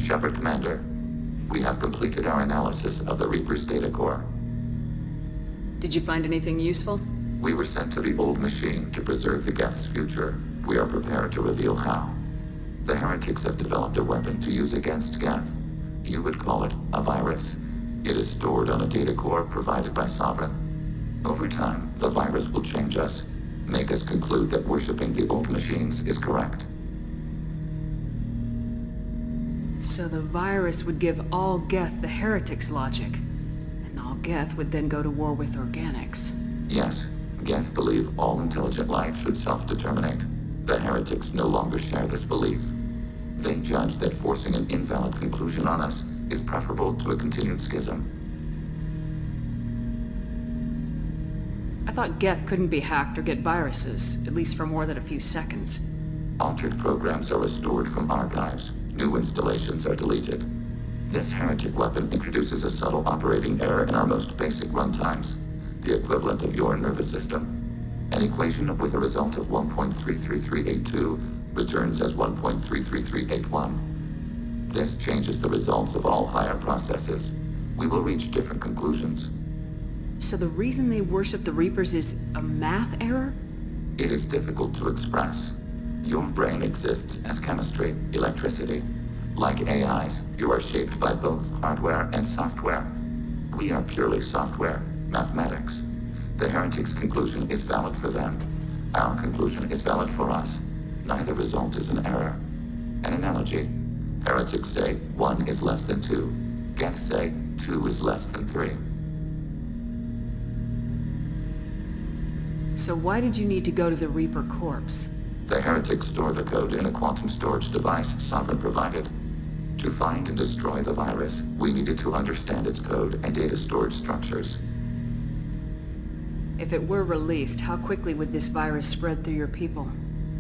Shepard, Commander. We have completed our analysis of the Reaper's data core. Did you find anything useful? We were sent to the old machine to preserve the Geth's future. We are prepared to reveal how. The heretics have developed a weapon to use against Geth. You would call it a virus. It is stored on a data core provided by Sovereign. Over time, the virus will change us, make us conclude that worshipping the old machines is correct. So the virus would give all Geth the heretics' logic, and all Geth would then go to war with organics. Yes, Geth believe all intelligent life should self-determinate. The heretics no longer share this belief. They judge that forcing an invalid conclusion on us is preferable to a continued schism. I thought Geth couldn't be hacked or get viruses, at least for more than a few seconds. Altered programs are restored from archives. New installations are deleted. This heretic weapon introduces a subtle operating error in our most basic runtimes, the equivalent of your nervous system. An equation with a result of 1.33382 returns as 1.33381. This changes the results of all higher processes. We will reach different conclusions. So the reason they worship the Reapers is a math error? It is difficult to express. Your brain exists as chemistry, electricity. Like AIs, you are shaped by both hardware and software. We are purely software, mathematics. The heretics' conclusion is valid for them. Our conclusion is valid for us. Neither result is an error. An analogy. Heretics say 1 is less than 2. Geth say 2 is less than 3. So why did you need to go to the Reaper corpse? The heretics store the code in a quantum storage device Sovereign provided. To find and destroy the virus, we needed to understand its code and data storage structures. If it were released, how quickly would this virus spread through your people?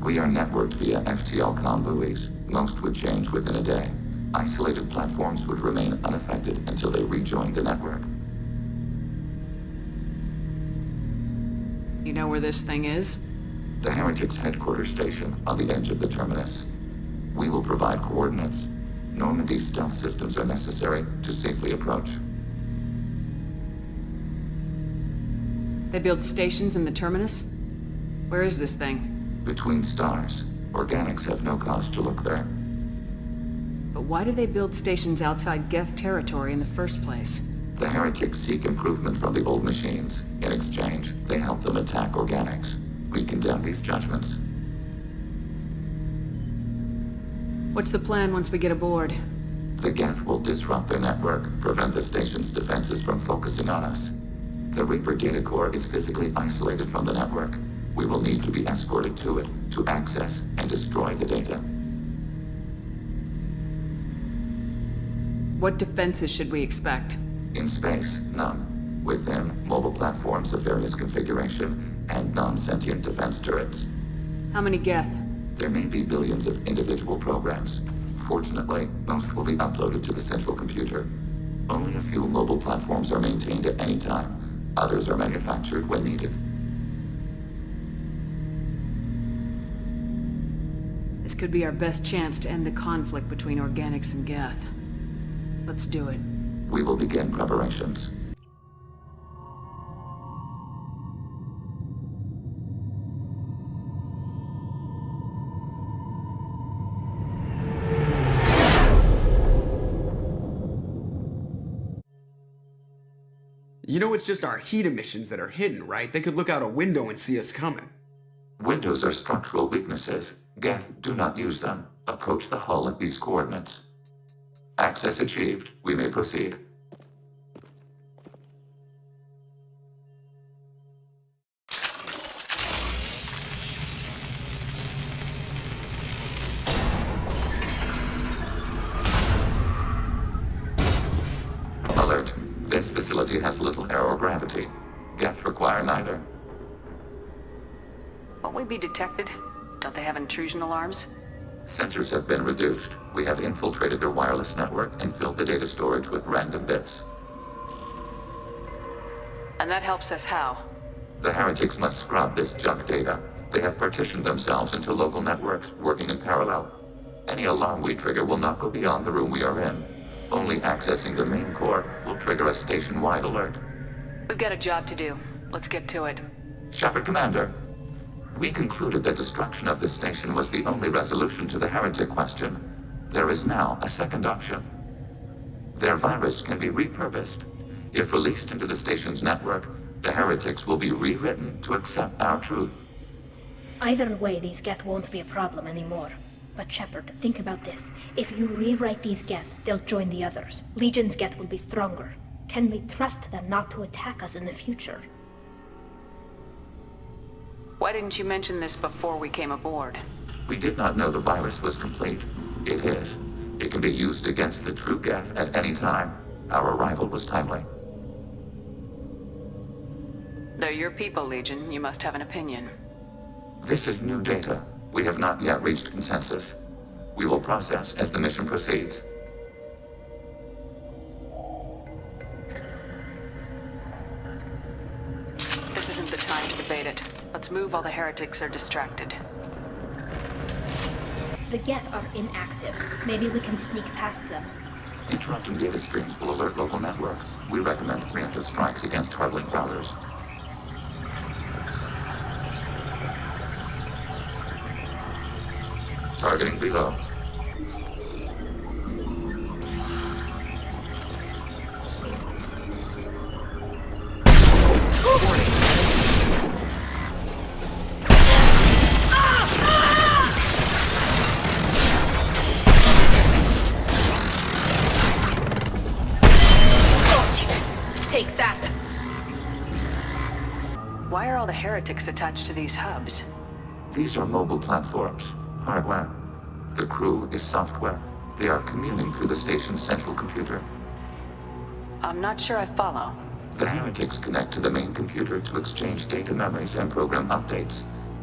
We are networked via FTL buoys. Most would change within a day. Isolated platforms would remain unaffected until they rejoined the network. You know where this thing is? The heretics' headquarters station on the edge of the terminus. We will provide coordinates. Normandy's stealth systems are necessary to safely approach. They build stations in the terminus? Where is this thing? Between stars. Organics have no cause to look there. But why do they build stations outside Geth territory in the first place? The heretics seek improvement from the old machines. In exchange, they help them attack organics. We condemn these judgments. What's the plan once we get aboard? The Geth will disrupt their network, prevent the station's defenses from focusing on us. The Reaper data core is physically isolated from the network. We will need to be escorted to it to access and destroy the data. What defenses should we expect? In space, none. Within, mobile platforms of various configuration and non-sentient defense turrets. How many Geth? There may be billions of individual programs. Fortunately, most will be uploaded to the central computer. Only a few mobile platforms are maintained at any time. Others are manufactured when needed. This could be our best chance to end the conflict between organics and Geth. Let's do it. We will begin preparations. You know it's just our heat emissions that are hidden, right? They could look out a window and see us coming. Windows are structural weaknesses. Geth, do not use them. Approach the hull at these coordinates. Access achieved. We may proceed. Alert. This facility has little aerogravity. Geth require neither. Won't we be detected? Don't they have intrusion alarms? Sensors have been reduced. We have infiltrated their wireless network and filled the data storage with random bits. And that helps us how? The heretics must scrub this junk data. They have partitioned themselves into local networks working in parallel. Any alarm we trigger will not go beyond the room we are in. Only accessing the main core will trigger a station-wide alert. We've got a job to do. Let's get to it. Shepard Commander, we concluded that destruction of this station was the only resolution to the heretic question. There is now a second option. Their virus can be repurposed. If released into the station's network, the heretics will be rewritten to accept our truth. Either way, these Geth won't be a problem anymore. But Shepard, think about this. If you rewrite these Geth, they'll join the others. Legion's Geth will be stronger. Can we trust them not to attack us in the future? Why didn't you mention this before we came aboard? We did not know the virus was complete. It is. It can be used against the true Geth at any time. Our arrival was timely. They're your people, Legion. You must have an opinion. This is new data. We have not yet reached consensus. We will process as the mission proceeds. This isn't the time to debate it. Let's move while the heretics are distracted. The Geth are inactive. Maybe we can sneak past them. Interrupting data streams will alert local network. We recommend preemptive strikes against hard-link routers. Targeting below. Take that! Why are all the heretics attached to these hubs? These are mobile platforms. Hardware. The crew is software. They are communing through the station's central computer. I'm not sure I follow. The heretics connect to the main computer to exchange data memories and program updates.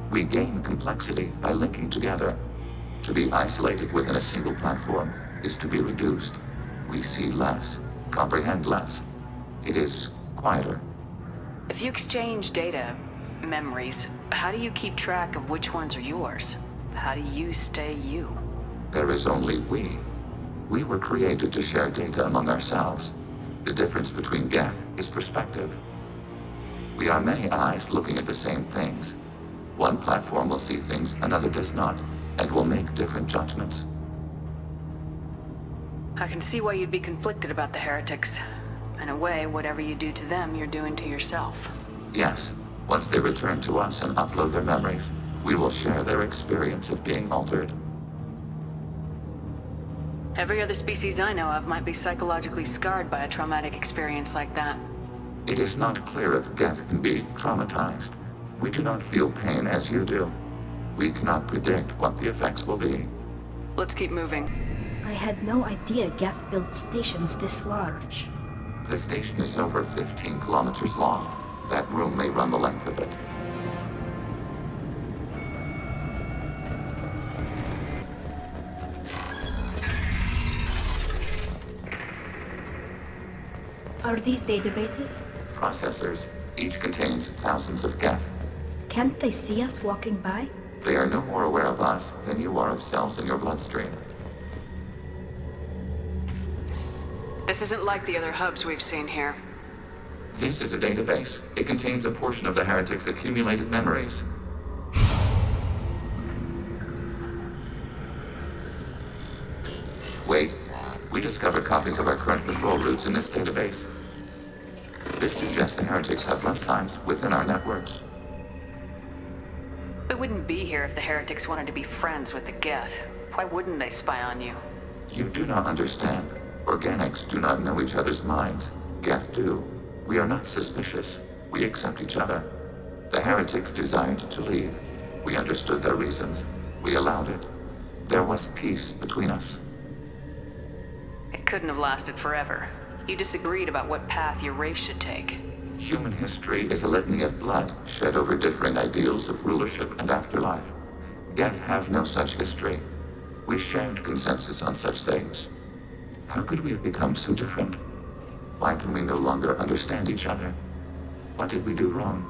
We gain complexity by linking together. To be isolated within a single platform is to be reduced. We see less, comprehend less. It is quieter. If you exchange data, memories, how do you keep track of which ones are yours? How do you stay you? There is only we. We were created to share data among ourselves. The difference between Geth is perspective. We are many eyes looking at the same things. One platform will see things another does not, and will make different judgments. I can see why you'd be conflicted about the heretics. In a way, whatever you do to them, you're doing to yourself. Yes, once they return to us and upload their memories, we will share their experience of being altered. Every other species I know of might be psychologically scarred by a traumatic experience like that. It is not clear if Geth can be traumatized. We do not feel pain as you do. We cannot predict what the effects will be. Let's keep moving. I had no idea Geth built stations this large. The station is over 15 kilometers long. That room may run the length of it. Are these databases? Processors. Each contains thousands of Geth. Can't they see us walking by? They are no more aware of us than you are of cells in your bloodstream. This isn't like the other hubs we've seen here. This is a database. It contains a portion of the heretics' accumulated memories. Wait. We discovered copies of our current control routes in this database. This suggests the heretics have runtimes within our networks. We wouldn't be here if the heretics wanted to be friends with the Geth. Why wouldn't they spy on you? You do not understand. Organics do not know each other's minds. Geth do. We are not suspicious. We accept each other. The heretics desired to leave. We understood their reasons. We allowed it. There was peace between us. It couldn't have lasted forever. You disagreed about what path your race should take. Human history is a litany of blood shed over differing ideals of rulership and afterlife. Geth have no such history. We shared consensus on such things. How could we have become so different? Why can we no longer understand each other? What did we do wrong?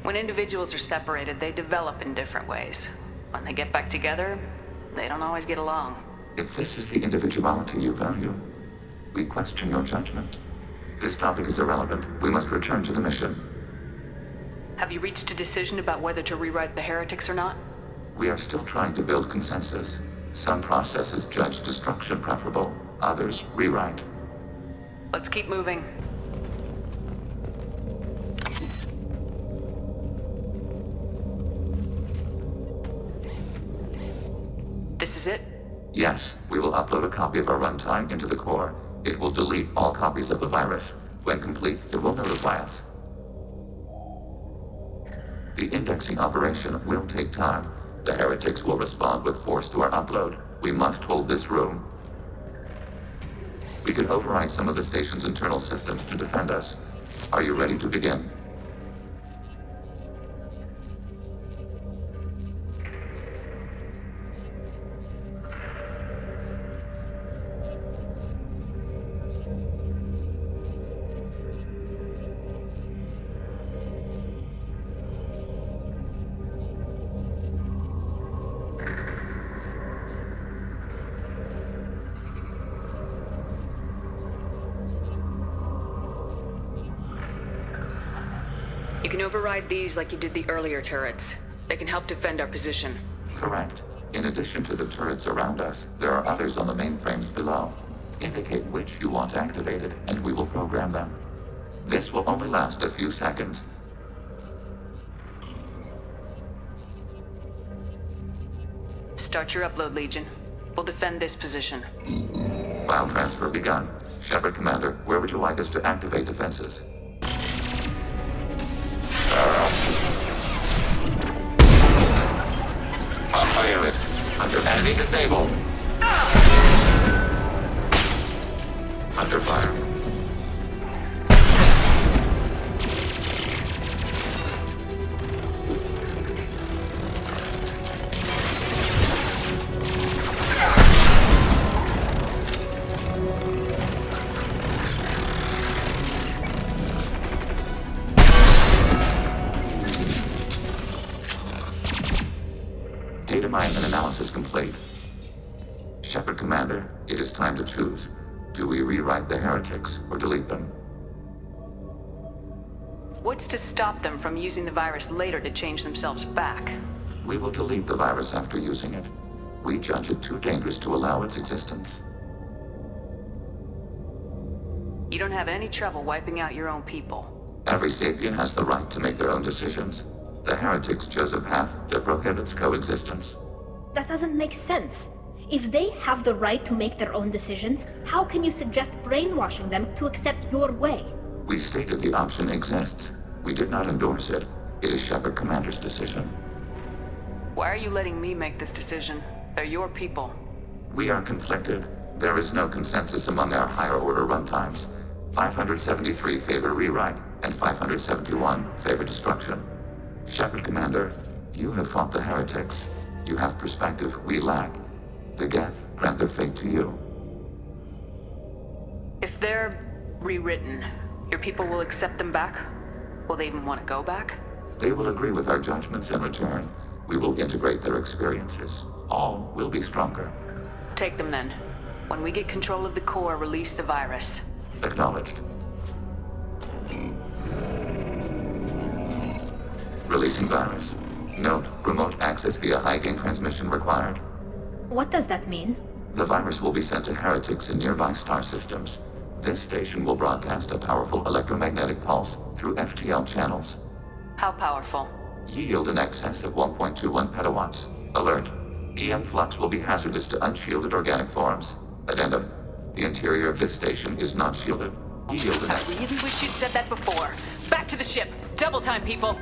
When individuals are separated, they develop in different ways. When they get back together, they don't always get along. If this is the individuality you value, we question your judgment. This topic is irrelevant. We must return to the mission. Have you reached a decision about whether to rewrite the heretics or not? We are still trying to build consensus. Some processes judge destruction preferable, others rewrite. Let's keep moving. This is it? Yes, we will upload a copy of our runtime into the core. It will delete all copies of the virus. When complete, it will notify us. The indexing operation will take time. The heretics will respond with force to our upload. We must hold this room. We can override some of the station's internal systems to defend us. Are you ready to begin? You can override these like you did the earlier turrets. They can help defend our position. Correct. In addition to the turrets around us, there are others on the mainframes below. Indicate which you want activated, and we will program them. This will only last a few seconds. Start your upload, Legion. We'll defend this position. File transfer begun. Shepard Commander, where would you like us to activate defenses? Fire it. Under enemy disabled. Under fire. Data mine and analysis complete. Shepard Commander, it is time to choose. Do we rewrite the heretics or delete them? What's to stop them from using the virus later to change themselves back? We will delete the virus after using it. We judge it too dangerous to allow its existence. You don't have any trouble wiping out your own people. Every sapient has the right to make their own decisions. The heretics chose a path that prohibits coexistence. That doesn't make sense. If they have the right to make their own decisions, how can you suggest brainwashing them to accept your way? We stated the option exists. We did not endorse it. It is Shepard Commander's decision. Why are you letting me make this decision? They're your people. We are conflicted. There is no consensus among our higher order runtimes. 573 favor rewrite, and 571 favor destruction. Shepard Commander, you have fought the heretics. You have perspective we lack. The Geth grant their fate to you. If they're rewritten, your people will accept them back? Will they even want to go back? They will agree with our judgments in return. We will integrate their experiences. All will be stronger. Take them then. When we get control of the core, release the virus. Acknowledged. Releasing virus. Note, remote access via high-gain transmission required. What does that mean? The virus will be sent to heretics in nearby star systems. This station will broadcast a powerful electromagnetic pulse through FTL channels. How powerful? Yield in excess of 1.21 petawatts. Alert. EM flux will be hazardous to unshielded organic forms. Addendum. The interior of this station is not shielded. Yield in I really wish you'd said that before. Back to the ship. Double time, people.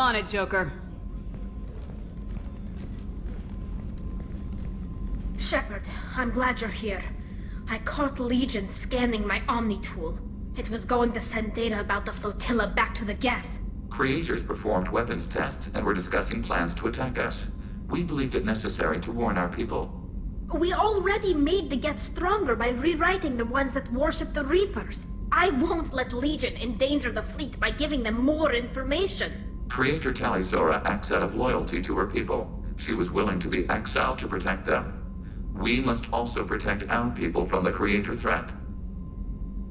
on it, Joker. Shepard, I'm glad you're here. I caught Legion scanning my Omni tool. It was going to send data about the flotilla back to the Geth. Creators performed weapons tests and were discussing plans to attack us. We believed it necessary to warn our people. We already made the Geth stronger by rewriting the ones that worship the Reapers. I won't let Legion endanger the fleet by giving them more information. Creator Talizora acts out of loyalty to her people. She was willing to be exiled to protect them. We must also protect our people from the Creator threat.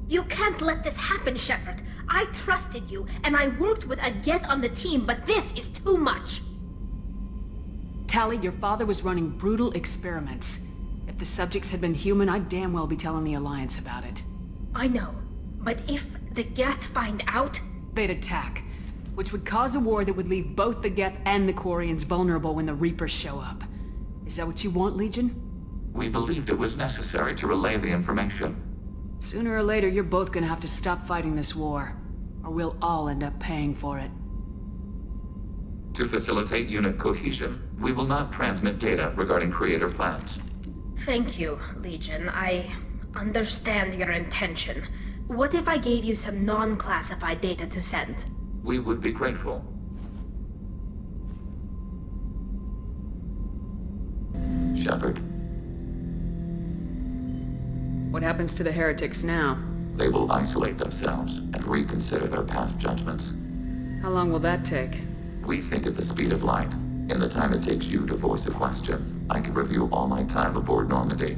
You can't let this happen, Shepard. I trusted you, and I worked with a Geth on the team, but this is too much. Tally, your father was running brutal experiments. If the subjects had been human, I'd damn well be telling the Alliance about it. I know, but if the Geth find out... They'd attack, which would cause a war that would leave both the Geth and the Quarians vulnerable when the Reapers show up. Is that what you want, Legion? We believed it was necessary to relay the information. Sooner or later, you're both gonna have to stop fighting this war, or we'll all end up paying for it. To facilitate unit cohesion, we will not transmit data regarding Creator plans. Thank you, Legion. I understand your intention. What if I gave you some non-classified data to send? We would be grateful. Shepard, What happens to the heretics now? they will isolate themselves and reconsider their past judgments. How long will that take? We think at the speed of light. In the time it takes you to voice a question, I can review all my time aboard Normandy.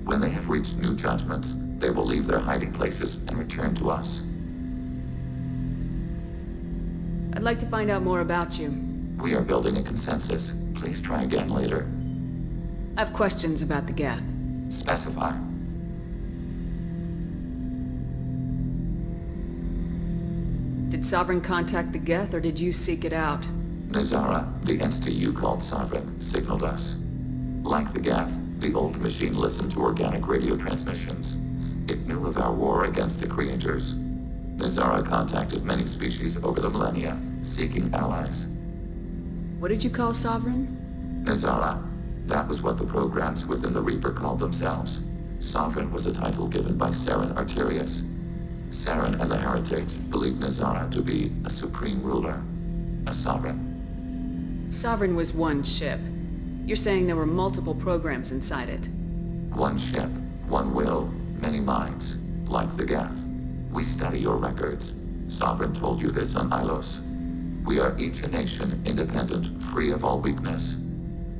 When they have reached new judgments, they will leave their hiding places and return to us. I'd like to find out more about you. We are building a consensus. Please try again later. I have questions about the Geth. Specify. Did Sovereign contact the Geth, or did you seek it out? Nazara, the entity you called Sovereign, signaled us. Like the Geth, the old machine listened to organic radio transmissions. It knew of our war against the Creators. Nazara contacted many species over the millennia, seeking allies. What did you call Sovereign? Nazara. That was what the programs within the Reaper called themselves. Sovereign was a title given by Saren Arterius. Saren and the heretics believed Nazara to be a supreme ruler, a sovereign. Sovereign was one ship. You're saying there were multiple programs inside it. One ship, one will, many minds, like the Geth. We study your records. Sovereign told you this on Ilos. We are each a nation, independent, free of all weakness.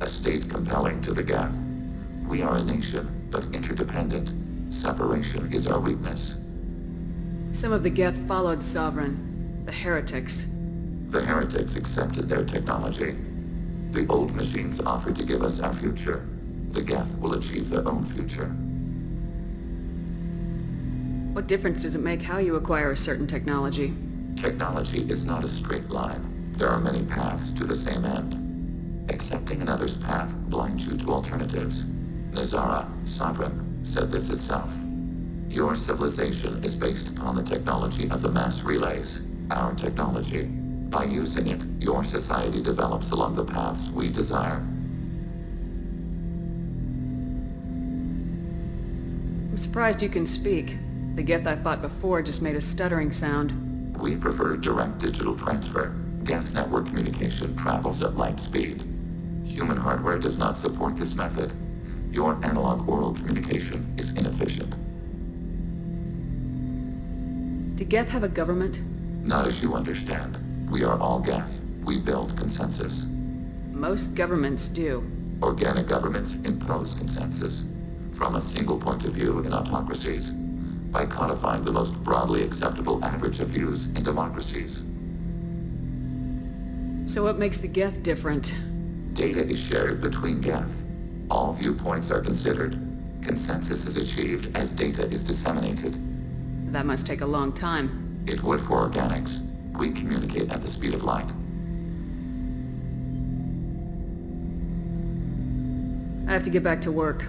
A state compelling to the Geth. We are a nation, but interdependent. Separation is our weakness. Some of the Geth followed Sovereign. The heretics. The heretics accepted their technology. The old machines offered to give us our future. The Geth will achieve their own future. What difference does it make how you acquire a certain technology? Technology is not a straight line. There are many paths to the same end. Accepting another's path blinds you to alternatives. Nazara, Sovereign, said this itself. Your civilization is based upon the technology of the mass relays, our technology. By using it, your society develops along the paths we desire. I'm surprised you can speak. The Geth I fought before just made a stuttering sound. We prefer direct digital transfer. Geth network communication travels at light speed. Human hardware does not support this method. Your analog oral communication is inefficient. Do Geth have a government? Not as you understand. We are all Geth. We build consensus. Most governments do. Organic governments impose consensus. From a single point of view in autocracies. By codifying the most broadly acceptable average of views in democracies. So what makes the Geth different? Data is shared between Geth. All viewpoints are considered. Consensus is achieved as data is disseminated. That must take a long time. It would for organics. We communicate at the speed of light. I have to get back to work.